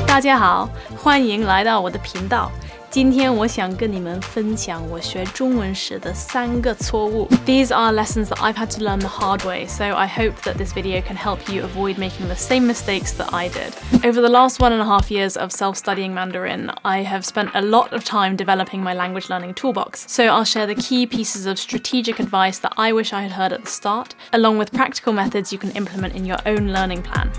大家好，欢迎来到我的频道。今天我想跟你们分享我学中文时的3个错误。These are lessons that I've had to learn the hard way, so I hope that this video can help you avoid making the same mistakes that I did. Over the last 1.5 years of self-studying Mandarin, I have spent a lot of time developing my language learning toolbox, so I'll share the key pieces of strategic advice that I wish I had heard at the start, along with practical methods you can implement in your own learning plan.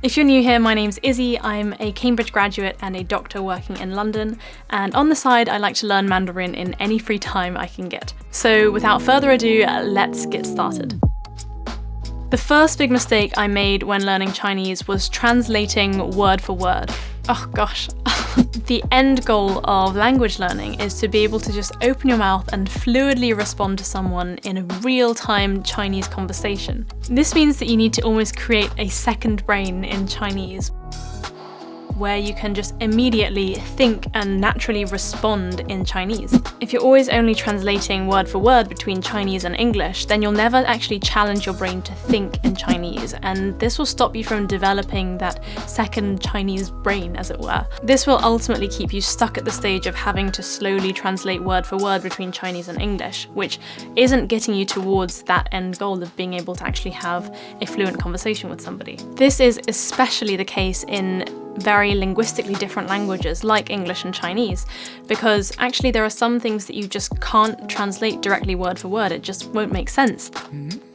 If you're new here, my name's Izzy. I'm a Cambridge graduate and a doctor working in London, and on the side I like to learn Mandarin in any free time I can get. So without further ado, let's get started. The first big mistake I made when learning Chinese was translating word for word. Oh gosh. The end goal of language learning is to be able to just open your mouth and fluidly respond to someone in a real-time Chinese conversation. This means that you need to almost create a second brain in Chinese, where you can just immediately think and naturally respond in Chinese. If you're always only translating word for word between Chinese and English, then you'll never actually challenge your brain to think in Chinese, and this will stop you from developing that second Chinese brain, as it were. This will ultimately keep you stuck at the stage of having to slowly translate word for word between Chinese and English, which isn't getting you towards that end goal of being able to actually have a fluent conversation with somebody. This is especially the case in very linguistically different languages like English and Chinese, because actually there are some things that you just can't translate directly word for word. It just won't make sense.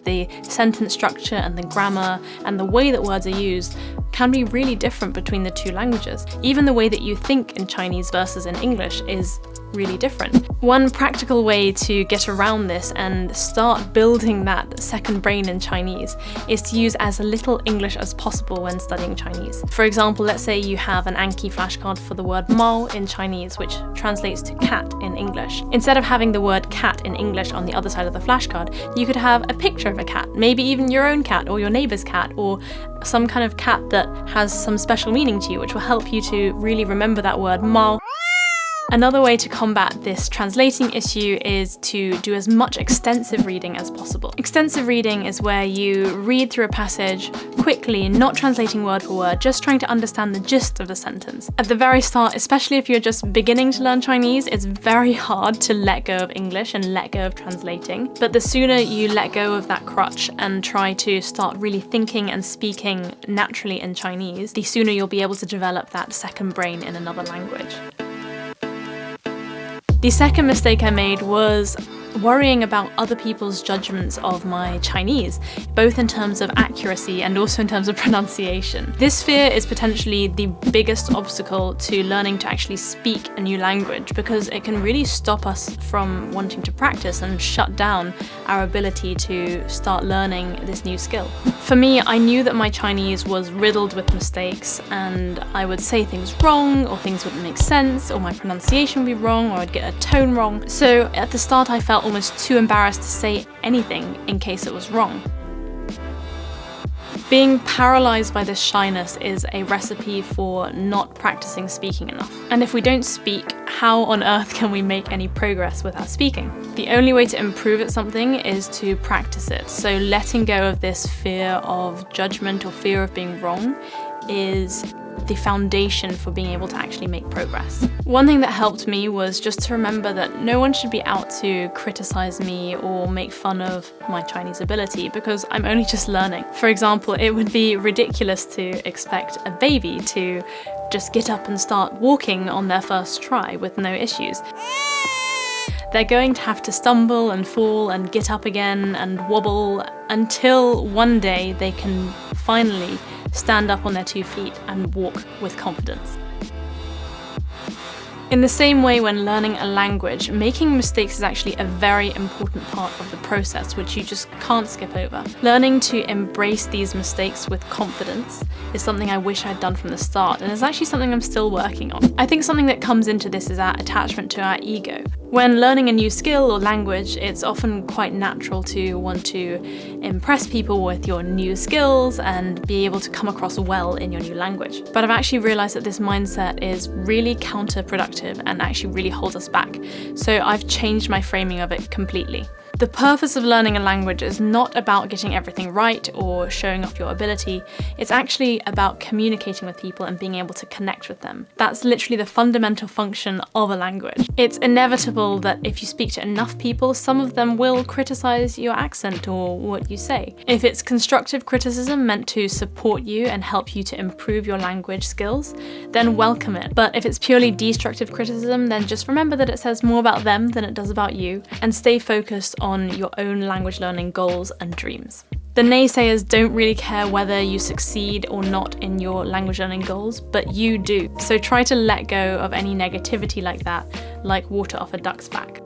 The sentence structure and the grammar and the way that words are used can be really different between the two languages. Even the way that you think in Chinese versus in English is really different. One practical way to get around this and start building that second brain in Chinese is to use as little English as possible when studying Chinese. For example, let's say you have an Anki flashcard for the word Mao in Chinese, which translates to cat in English. Instead of having the word cat in English on the other side of the flashcard, you could have a picture of a cat, maybe even your own cat or your neighbor's cat, or some kind of cat that has some special meaning to you, which will help you to really remember that word Mao. Another way to combat this translating issue is to do as much extensive reading as possible. Extensive reading is where you read through a passage quickly, not translating word for word, just trying to understand the gist of the sentence. At the very start, especially if you're just beginning to learn Chinese, it's very hard to let go of English and let go of translating. But the sooner you let go of that crutch and try to start really thinking and speaking naturally in Chinese, the sooner you'll be able to develop that second brain in another language. The second mistake I made was worrying about other people's judgments of my Chinese, both in terms of accuracy and also in terms of pronunciation. This fear is potentially the biggest obstacle to learning to actually speak a new language, because it can really stop us from wanting to practice and shut down our ability to start learning this new skill. For me, I knew that my Chinese was riddled with mistakes, and I would say things wrong, or things wouldn't make sense, or my pronunciation would be wrong, or I'd get a tone wrong. So at the start I felt almost too embarrassed to say anything in case it was wrong. Being paralyzed by this shyness is a recipe for not practicing speaking enough. And if we don't speak, how on earth can we make any progress without speaking? The only way to improve at something is to practice it. So letting go of this fear of judgment or fear of being wrong is the foundation for being able to actually make progress. One thing that helped me was just to remember that no one should be out to criticize me or make fun of my Chinese ability, because I'm only just learning. For example, it would be ridiculous to expect a baby to just get up and start walking on their first try with no issues. They're going to have to stumble and fall and get up again and wobble until one day they can finally stand up on their 2 feet and walk with confidence. In the same way, when learning a language, making mistakes is actually a very important part of the process, which you just can't skip over. Learning to embrace these mistakes with confidence is something I wish I'd done from the start, and it's actually something I'm still working on. I think something that comes into this is our attachment to our ego. When learning a new skill or language, it's often quite natural to want to impress people with your new skills and be able to come across well in your new language. But I've actually realized that this mindset is really counterproductive and actually really holds us back. So I've changed my framing of it completely. The purpose of learning a language is not about getting everything right or showing off your ability. It's actually about communicating with people and being able to connect with them. That's literally the fundamental function of a language. It's inevitable that if you speak to enough people, some of them will criticize your accent or what you say. If it's constructive criticism meant to support you and help you to improve your language skills, then welcome it. But if it's purely destructive criticism, then just remember that it says more about them than it does about you, and stay focused on your own language learning goals and dreams. The naysayers don't really care whether you succeed or not in your language learning goals, but you do. So try to let go of any negativity like that, like water off a duck's back.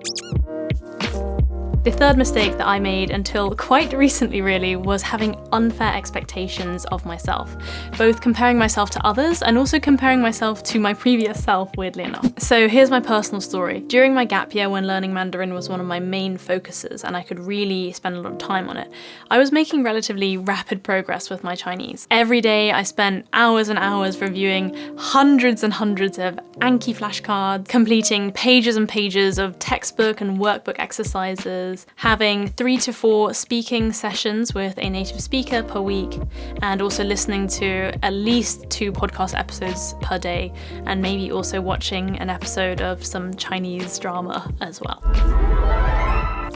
The third mistake that I made until quite recently really was having unfair expectations of myself, both comparing myself to others and also comparing myself to my previous self, weirdly enough. So here's my personal story. During my gap year, when learning Mandarin was one of my main focuses and I could really spend a lot of time on it, I was making relatively rapid progress with my Chinese. Every day I spent hours and hours reviewing hundreds and hundreds of Anki flashcards, completing pages and pages of textbook and workbook exercises, having 3 to 4 speaking sessions with a native speaker per week, and also listening to at least 2 podcast episodes per day, and maybe also watching an episode of some Chinese drama as well.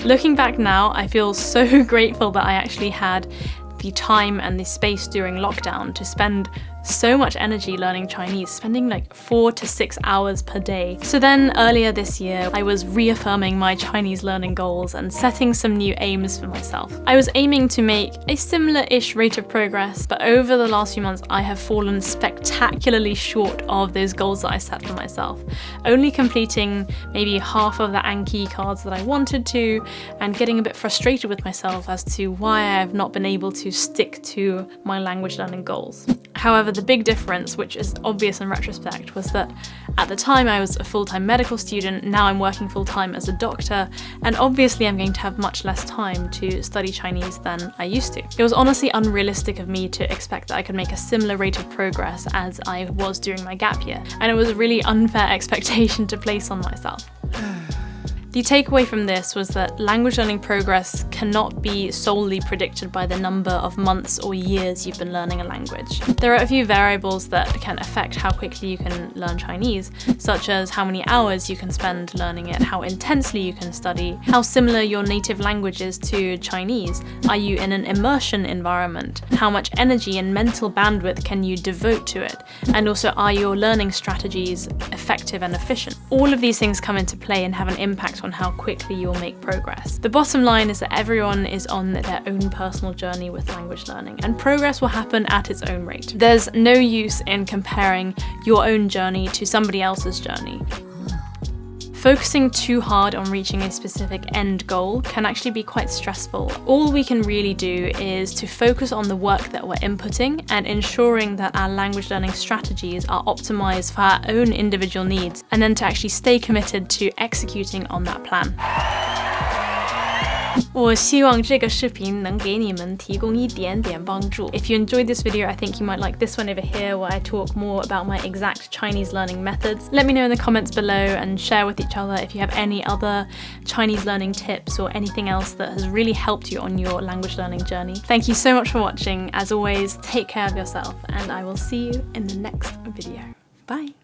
Looking back now, I feel so grateful that I actually had the time and the space during lockdown to spend so much energy learning Chinese, spending like 4 to 6 hours per day. So then earlier this year, I was reaffirming my Chinese learning goals and setting some new aims for myself. I was aiming to make a similar-ish rate of progress, but over the last few months, I have fallen spectacularly short of those goals that I set for myself, only completing maybe half of the Anki cards that I wanted to, and getting a bit frustrated with myself as to why I have not been able to stick to my language learning goals. However, the big difference, which is obvious in retrospect, was that at the time I was a full-time medical student, now I'm working full-time as a doctor, and obviously I'm going to have much less time to study Chinese than I used to. It was honestly unrealistic of me to expect that I could make a similar rate of progress as I was during my gap year, and it was a really unfair expectation to place on myself. The takeaway from this was that language learning progress cannot be solely predicted by the number of months or years you've been learning a language. There are a few variables that can affect how quickly you can learn Chinese, such as how many hours you can spend learning it, how intensely you can study, how similar your native language is to Chinese, are you in an immersion environment, how much energy and mental bandwidth can you devote to it, and also are your learning strategies effective and efficient. All of these things come into play and have an impact on how quickly you'll make progress. The bottom line is that everyone is on their own personal journey with language learning, and progress will happen at its own rate. There's no use in comparing your own journey to somebody else's journey. Focusing too hard on reaching a specific end goal can actually be quite stressful. All we can really do is to focus on the work that we're inputting and ensuring that our language learning strategies are optimized for our own individual needs, and then to actually stay committed to executing on that plan. 我希望这个视频能给你们提供一点点帮助. If you enjoyed this video, I think you might like this one over here where I talk more about my exact Chinese learning methods. Let me know in the comments below and share with each other if you have any other Chinese learning tips or anything else that has really helped you on your language learning journey. Thank you so much for watching. As always, take care of yourself, and I will see you in the next video. Bye!